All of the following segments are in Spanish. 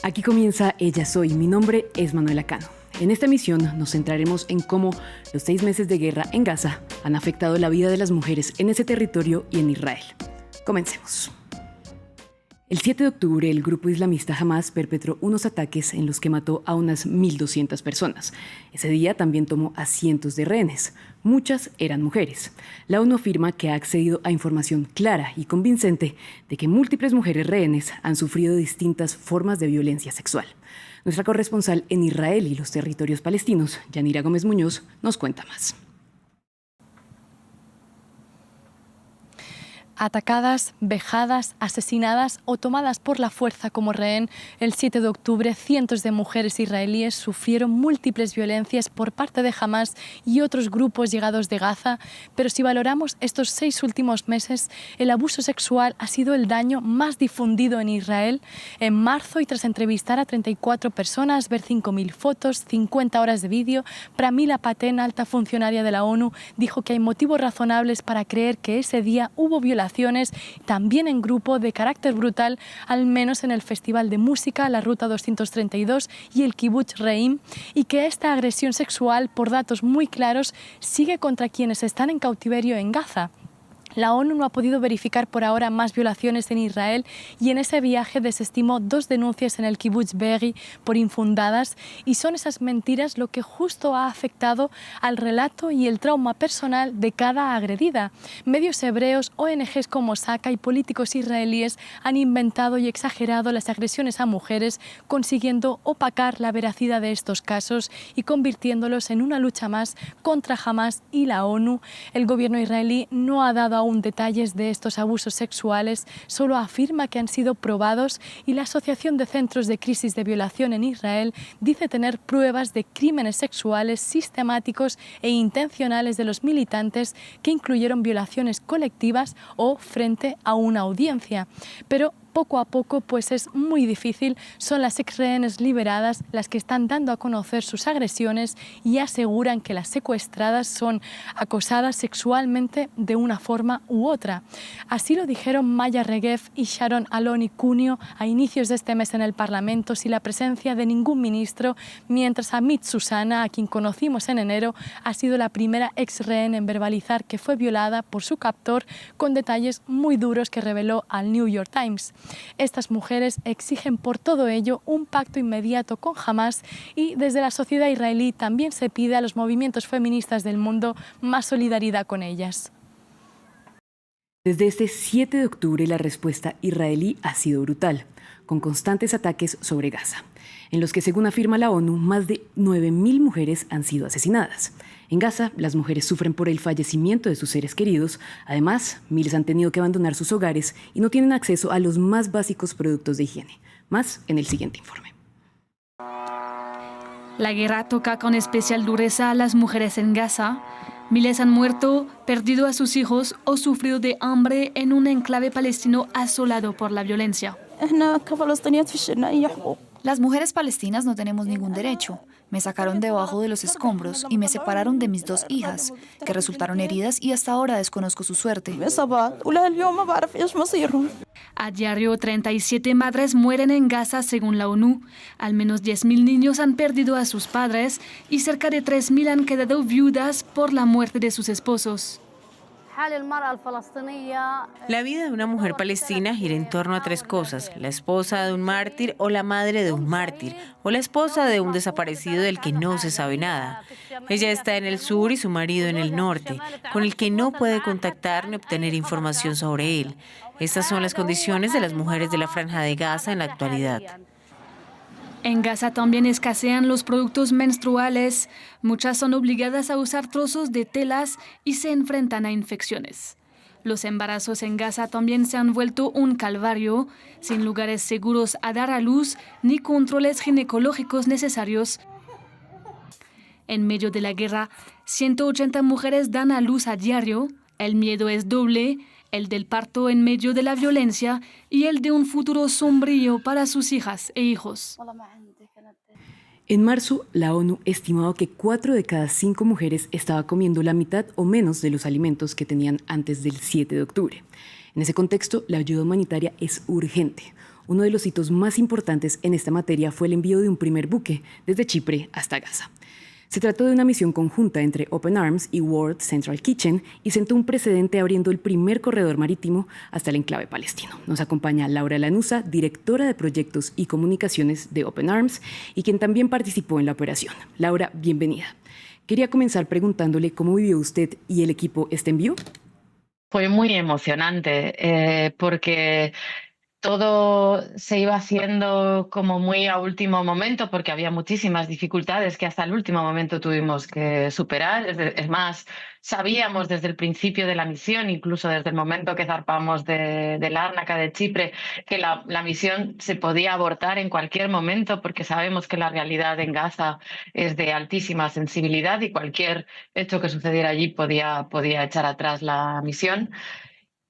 Aquí comienza Ella Soy. Mi nombre es Manuela Cano. En esta emisión nos centraremos en cómo los 6 meses de guerra en Gaza han afectado la vida de las mujeres en ese territorio y en Israel. Comencemos. El 7 de octubre, el grupo islamista Hamás perpetró unos ataques en los que mató a unas 1.200 personas. Ese día también tomó a cientos de rehenes. Muchas eran mujeres. La ONU afirma que ha accedido a información clara y convincente de que múltiples mujeres rehenes han sufrido distintas formas de violencia sexual. Nuestra corresponsal en Israel y los territorios palestinos, Yanira Gómez Muñoz, nos cuenta más. Atacadas, vejadas, asesinadas o tomadas por la fuerza como rehén, el 7 de octubre cientos de mujeres israelíes sufrieron múltiples violencias por parte de Hamás y otros grupos llegados de Gaza, pero si valoramos estos 6 últimos meses, el abuso sexual ha sido el daño más difundido en Israel. En marzo, y tras entrevistar a 34 personas, ver 5.000 fotos, 50 horas de vídeo, Pramila Patten, alta funcionaria de la ONU, dijo que hay motivos razonables para creer que ese día hubo violaciones, también en grupo, de carácter brutal, al menos en el Festival de Música, la Ruta 232 y el Kibutz Reim, y que esta agresión sexual, por datos muy claros, sigue contra quienes están en cautiverio en Gaza. La ONU no ha podido verificar por ahora más violaciones en Israel y en ese viaje desestimó 2 denuncias en el Kibutz Be'eri por infundadas, y son esas mentiras lo que justo ha afectado al relato y el trauma personal de cada agredida. Medios hebreos, ONGs como Saka y políticos israelíes han inventado y exagerado las agresiones a mujeres, consiguiendo opacar la veracidad de estos casos y convirtiéndolos en una lucha más contra Hamás y la ONU. El gobierno israelí no ha dado aún detalles de estos abusos sexuales, solo afirma que han sido probados, y la Asociación de Centros de Crisis de Violación en Israel dice tener pruebas de crímenes sexuales sistemáticos e intencionales de los militantes que incluyeron violaciones colectivas o frente a una audiencia. Pero poco a poco, pues es muy difícil, son las exrehenes liberadas las que están dando a conocer sus agresiones y aseguran que las secuestradas son acosadas sexualmente de una forma u otra. Así lo dijeron Maya Regev y Sharon Aloni Cunio a inicios de este mes en el Parlamento, sin la presencia de ningún ministro, mientras Amit Susana, a quien conocimos en enero, ha sido la primera exrehén en verbalizar que fue violada por su captor, con detalles muy duros que reveló al New York Times. Estas mujeres exigen por todo ello un pacto inmediato con Hamás, y desde la sociedad israelí también se pide a los movimientos feministas del mundo más solidaridad con ellas. Desde este 7 de octubre la respuesta israelí ha sido brutal, con constantes ataques sobre Gaza, en los que, según afirma la ONU, más de 9.000 mujeres han sido asesinadas. En Gaza, las mujeres sufren por el fallecimiento de sus seres queridos. Además, miles han tenido que abandonar sus hogares y no tienen acceso a los más básicos productos de higiene. Más en el siguiente informe. La guerra toca con especial dureza a las mujeres en Gaza. Miles han muerto, perdido a sus hijos o sufrido de hambre en un enclave palestino asolado por la violencia. Las mujeres palestinas no tenemos ningún derecho. Me sacaron debajo de los escombros y me separaron de mis 2 hijas, que resultaron heridas, y hasta ahora desconozco su suerte. A diario, 37 madres mueren en Gaza según la ONU. Al menos 10.000 niños han perdido a sus padres y cerca de 3.000 han quedado viudas por la muerte de sus esposos. La vida de una mujer palestina gira en torno a 3 cosas: la esposa de un mártir o la madre de un mártir, o la esposa de un desaparecido del que no se sabe nada. Ella está en el sur y su marido en el norte, con el que no puede contactar ni obtener información sobre él. Estas son las condiciones de las mujeres de la Franja de Gaza en la actualidad. En Gaza también escasean los productos menstruales. Muchas son obligadas a usar trozos de telas y se enfrentan a infecciones. Los embarazos en Gaza también se han vuelto un calvario, sin lugares seguros a dar a luz ni controles ginecológicos necesarios. En medio de la guerra, 180 mujeres dan a luz a diario. El miedo es doble: el del parto en medio de la violencia y el de un futuro sombrío para sus hijas e hijos. En marzo, la ONU estimaba que 4 de cada 5 mujeres estaba comiendo la mitad o menos de los alimentos que tenían antes del 7 de octubre. En ese contexto, la ayuda humanitaria es urgente. Uno de los hitos más importantes en esta materia fue el envío de un primer buque desde Chipre hasta Gaza. Se trató de una misión conjunta entre Open Arms y World Central Kitchen y sentó un precedente abriendo el primer corredor marítimo hasta el enclave palestino. Nos acompaña Laura Lanuza, directora de proyectos y comunicaciones de Open Arms y quien también participó en la operación. Laura, bienvenida. Quería comenzar preguntándole cómo vivió usted y el equipo este envío. Fue muy emocionante porque todo se iba haciendo como muy a último momento porque había muchísimas dificultades que hasta el último momento tuvimos que superar. Es más, sabíamos desde el principio de la misión, incluso desde el momento que zarpamos de Lárnaca, de Chipre, que la misión se podía abortar en cualquier momento porque sabemos que la realidad en Gaza es de altísima sensibilidad y cualquier hecho que sucediera allí podía echar atrás la misión.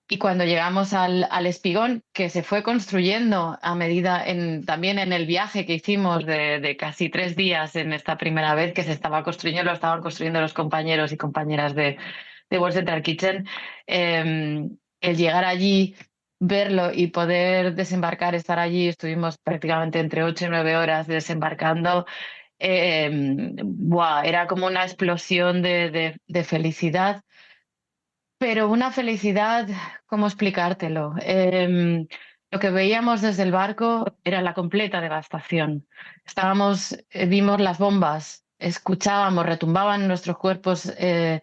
Y cuando llegamos al espigón, que se fue construyendo a medida, también en el viaje que hicimos de casi 3 días en esta primera vez que se estaba construyendo, lo estaban construyendo los compañeros y compañeras de World Central Kitchen, el llegar allí, verlo y poder desembarcar, estar allí, estuvimos prácticamente entre 8 y 9 horas desembarcando. Era como una explosión de felicidad. Pero una felicidad, ¿cómo explicártelo? Lo que veíamos desde el barco era la completa devastación. Vimos las bombas, escuchábamos, retumbaban en nuestros cuerpos el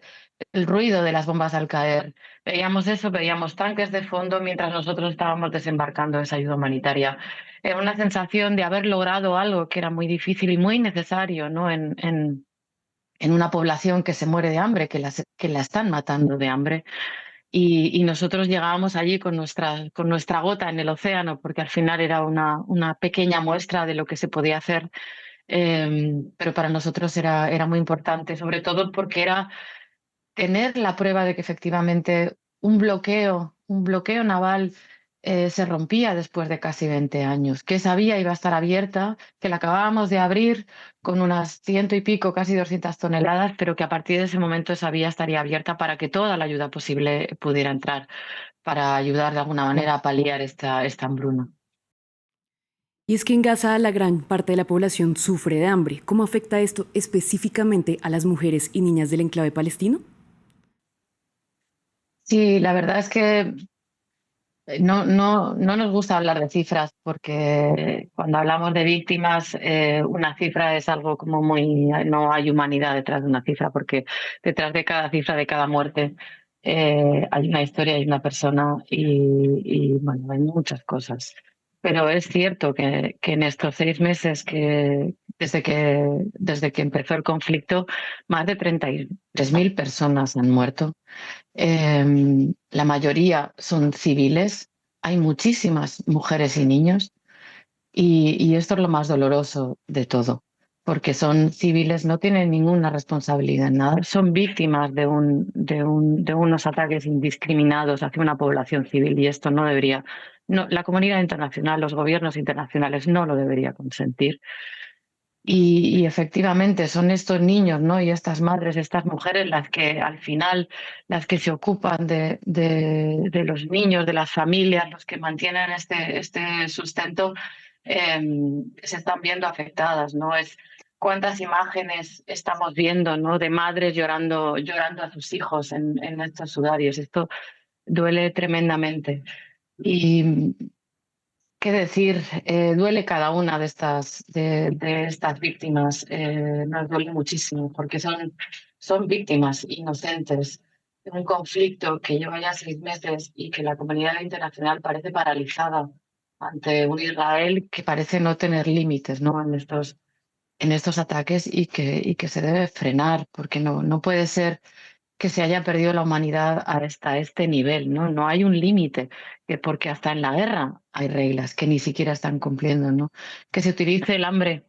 ruido de las bombas al caer. Veíamos eso, veíamos tanques de fondo mientras nosotros estábamos desembarcando esa ayuda humanitaria. Era una sensación de haber logrado algo que era muy difícil y muy necesario, ¿no? En una población que se muere de hambre, que la están matando de hambre. Y nosotros llegábamos allí con nuestra gota en el océano, porque al final era una pequeña muestra de lo que se podía hacer, pero para nosotros era muy importante, sobre todo porque era tener la prueba de que efectivamente un bloqueo naval se rompía después de casi 20 años, que esa vía iba a estar abierta, que la acabábamos de abrir con unas 100 y pico, casi 200 toneladas, pero que a partir de ese momento esa vía estaría abierta para que toda la ayuda posible pudiera entrar, para ayudar de alguna manera a paliar esta hambruna. Y es que en Gaza la gran parte de la población sufre de hambre. ¿Cómo afecta esto específicamente a las mujeres y niñas del enclave palestino? Sí, la verdad es que no nos gusta hablar de cifras porque cuando hablamos de víctimas, una cifra es algo como muy... No hay humanidad detrás de una cifra porque detrás de cada cifra, de cada muerte, hay una historia, hay una persona y bueno, hay muchas cosas. Pero es cierto que en estos 6 meses desde que empezó el conflicto, más de 33.000 personas han muerto. La mayoría son civiles, hay muchísimas mujeres y niños y esto es lo más doloroso de todo, porque son civiles, no tienen ninguna responsabilidad en nada, son víctimas de unos ataques indiscriminados hacia una población civil y esto no debería, no, la comunidad internacional, los gobiernos internacionales no lo debería consentir. Y efectivamente son estos niños, ¿no? Y estas madres, estas mujeres las que al final, las que se ocupan de los niños, de las familias, los que mantienen este sustento, se están viendo afectadas, ¿no? Cuántas imágenes estamos viendo, ¿no? De madres llorando a sus hijos en estos sudarios. Esto duele tremendamente. Y qué decir, duele cada una de estas víctimas, nos duele muchísimo porque son víctimas inocentes de un conflicto que lleva ya 6 meses y que la comunidad internacional parece paralizada ante un Israel que parece no tener límites, ¿no? en estos ataques y que se debe frenar porque no puede ser que se haya perdido la humanidad hasta este nivel, ¿no? No hay un límite, porque hasta en la guerra hay reglas que ni siquiera están cumpliendo, ¿no? Que se utilice el hambre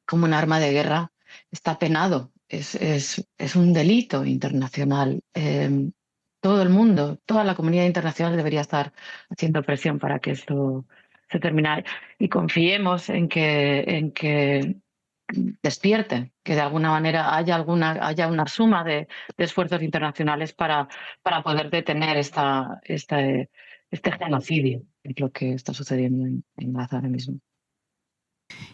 como un arma de guerra está penado, es un delito internacional. Todo el mundo, toda la comunidad internacional debería estar haciendo presión para que esto se termine. Y confiemos en que despierten, que de alguna manera haya una suma de esfuerzos internacionales para poder detener este genocidio es lo que está sucediendo en Gaza ahora mismo.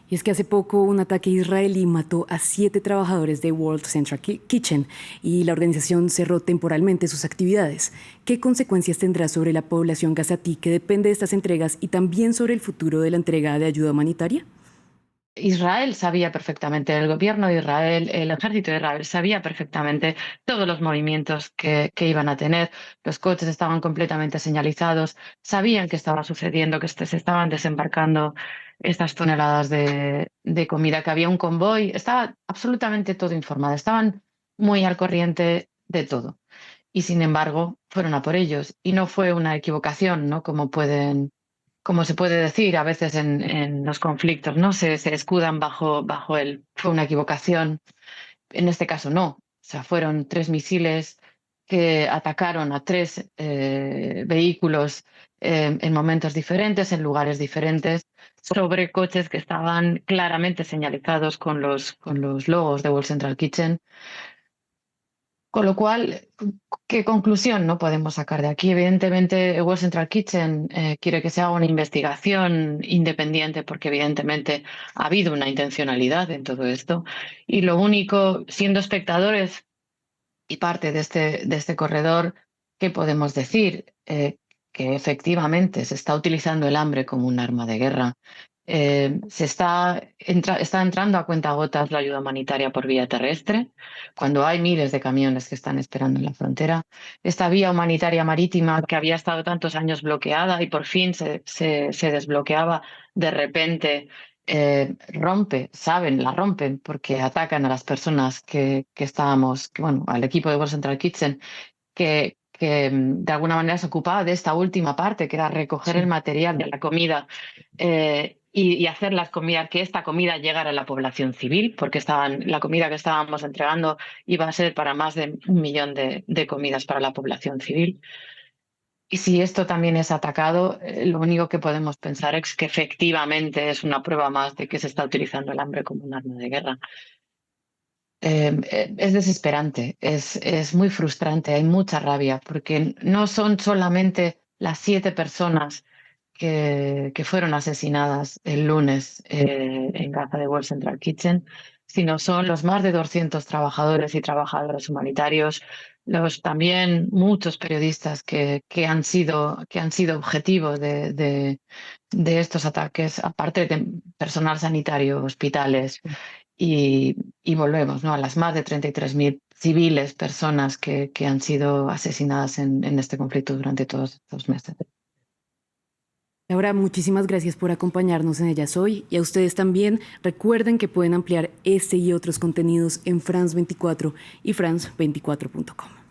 Y es que hace poco un ataque israelí mató a 7 trabajadores de World Central Kitchen y la organización cerró temporalmente sus actividades. ¿Qué consecuencias tendrá sobre la población gazatí que depende de estas entregas y también sobre el futuro de la entrega de ayuda humanitaria? Israel sabía perfectamente, el gobierno de Israel, el ejército de Israel sabía perfectamente todos los movimientos que iban a tener. Los coches estaban completamente señalizados, sabían qué estaba sucediendo, que se estaban desembarcando estas toneladas de comida, que había un convoy. Estaba absolutamente todo informado, estaban muy al corriente de todo. Y sin embargo, fueron a por ellos. Y no fue una equivocación, ¿no? Como se puede decir a veces en los conflictos, ¿no? Se escudan bajo el fue una equivocación. En este caso no. O sea, fueron 3 misiles que atacaron a 3 vehículos en momentos diferentes, en lugares diferentes, sobre coches que estaban claramente señalizados con los logos de World Central Kitchen. Con lo cual, ¿qué conclusión no podemos sacar de aquí? Evidentemente, World Central Kitchen quiere que se haga una investigación independiente porque evidentemente ha habido una intencionalidad en todo esto. Y lo único, siendo espectadores y parte de este corredor, ¿qué podemos decir? Que efectivamente se está utilizando el hambre como un arma de guerra. Está entrando a cuentagotas la ayuda humanitaria por vía terrestre, cuando hay miles de camiones que están esperando en la frontera. Esta vía humanitaria marítima que había estado tantos años bloqueada y por fin se desbloqueaba de repente, la rompen porque atacan a las personas que estábamos, al equipo de World Central Kitchen, que de alguna manera se ocupaba de esta última parte, que era recoger el material de la comida y hacer que esta comida llegara a la población civil, porque la comida que estábamos entregando iba a ser para más de 1 millón de comidas para la población civil. Y si esto también es atacado, lo único que podemos pensar es que efectivamente es una prueba más de que se está utilizando el hambre como un arma de guerra. Es desesperante, es muy frustrante, hay mucha rabia, porque no son solamente las 7 personas que fueron asesinadas el lunes en Gaza de World Central Kitchen, sino son los más de 200 trabajadores y trabajadoras humanitarios, también muchos periodistas que han sido objetivo de estos ataques, aparte de personal sanitario, hospitales. Y volvemos, ¿no?, a las más de 33.000 civiles, personas que han sido asesinadas en este conflicto durante todos estos meses. Laura, muchísimas gracias por acompañarnos en Ellas Hoy y a ustedes también. Recuerden que pueden ampliar este y otros contenidos en France 24 y France24.com.